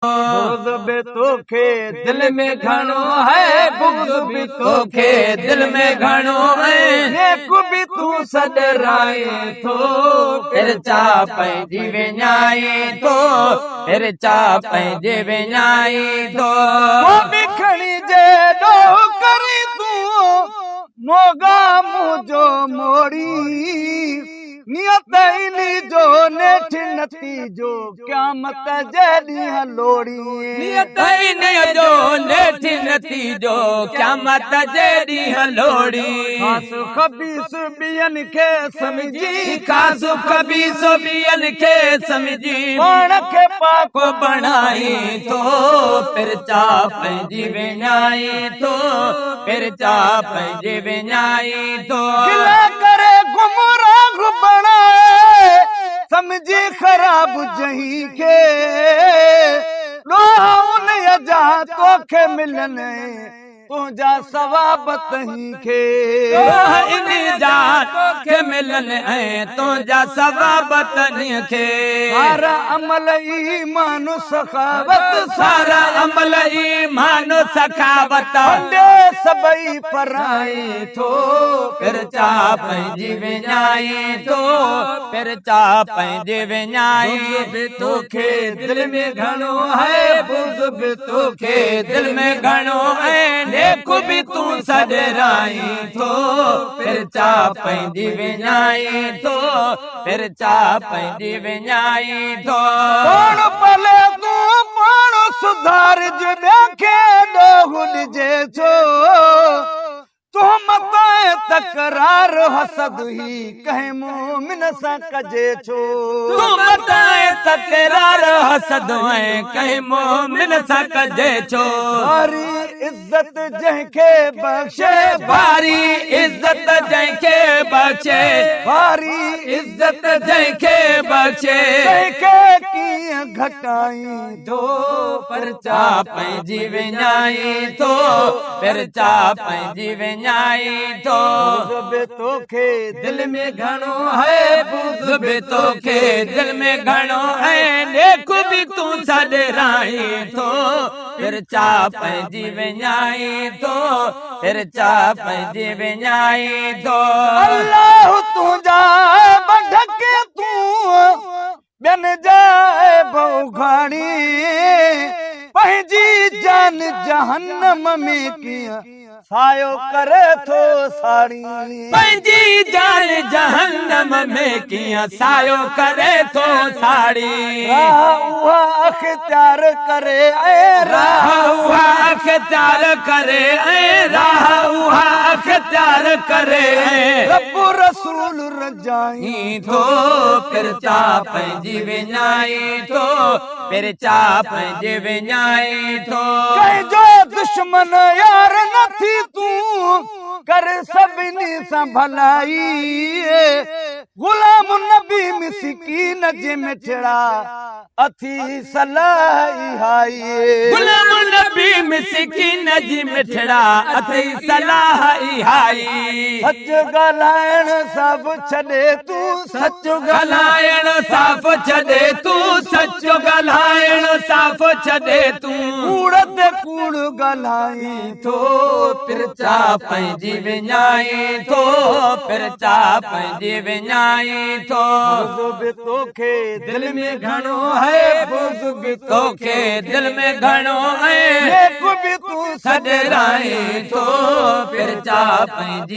बुग़्ज़ बि तोखे दिल में घणो है, बुग़्ज़ बि तोखे दिल में घणो है, नेक बि तूं सॾराए थो, फिर चा पंहिंजी विञाए थो, फिर चा पंहिंजे विञाए थो। बि खणी जे ॾोह करी तूं मोगा मुंहिंजो मोड़ी, नियत इनी जो नेठ नतीजो क़यामत जे ॾींहुं लोड़ी, नियत इनी जो नेठ नतीजो क़यामत जे ॾींहुं लोड़ी। खासु ख़बीस ॿियनि खे समझी, खासु ख़बीस ॿियनि खे समझी, पाण खे पाक बणाई थो, फिर चा पंहिंजी विञाए थो, फिर चा पंहिंजे विञाए थो। करे गुमराह बणाए समझी ख़राब जही के, उन जा तोखे मिलनि तुंहिंजा सवाब तही खे, इन जा तोखे मिलनि ऐं तुंहिंजा सवाब तनी खे। सारा अमल ईमान सखावत, सारा अमल ईमान सखावत, सभई पराए थो, फिर चा पंहिंजी विञाए थो, फिर चा पंहिंजे विञाए। बि तोखे दिल में घणो है, बुग़्ज़ बि तोखे दिल में घणो है, नेक बि तूं सॾराए थो, फिर चा पंहिंजी विञाए थो, फिर चा पंहिंजी विञाए थो। पाण भले तूं पाण सुधार ॿिया ॾोह ॾिजे छो, तुहमत तकरार हसद ही कंहिं मोमिन सां कजे छो, तुहमत तकरार हसद कंहिं मोमिन सां कजे छो। भारी इज्जत जंहिंखे बख़्शे, भारी इज्जत जंहिंखे बख़्शे, भारी इज्जत जंहिंखे बख़्शे, तंहिंखे कीअं घटाई थो, पर चा पंहिंजी विञाए थो, फिर चा पंहिंजी विञाए थो। बुग़्ज़ बि तोखे दिल में घणो है, बुग़्ज़ बि तोखे दिल में घणो है, नेक बि तूं सॾराए थो, फिर चा पंहिंजी विञाए थो, फिर चा पंहिंजी विञाए थो। अल्लाह तुंहिंजा ढके तूं ॿियनि जा भौघाणी, पंहिंजी जान जहन्नम में कीअं सायो करे थो साड़ी, पंहिंजी जान जहन्नम में कीअं सायो करे थो साड़ी। राह उहा अख़्तियार करे ऐं राह उहा अख़्तियार करे ऐं राह उहा अख़्तियार करे, रब रसूल रजाई थो, फिर चा पंहिंजी विञाए थो, फिर चा पंहिंजे विञाए थो। कंहिंजो दुश्मन यार नथी तूं कर सभिनी सां भलाई, गुलाम नबी मिस्कीन जे मिठड़ा अथी सलाह हाई, गुलाम नबी मिस्कीन जी मिठड़ा अथी सलाह हाई। सच ॻाल्हाइण सभु छॾे तूं, सच ॻाल्हाइण साफ़ छॾे तूं, सच ॻाल्हाइण साफ़ छॾे तूं, कूड़ ते कूड़ ॻाल्हाए थो, फिर चा पंहिंजी विञाए थो, फिर चा पंहिंजी विञाए थो। बुग़्ज़ बि तोखे दिल में घणो है, बुग़्ज़ बि तोखे दिल में घणो है, नेक बि तूं सॾराए थो, फिर चा पंहिंजी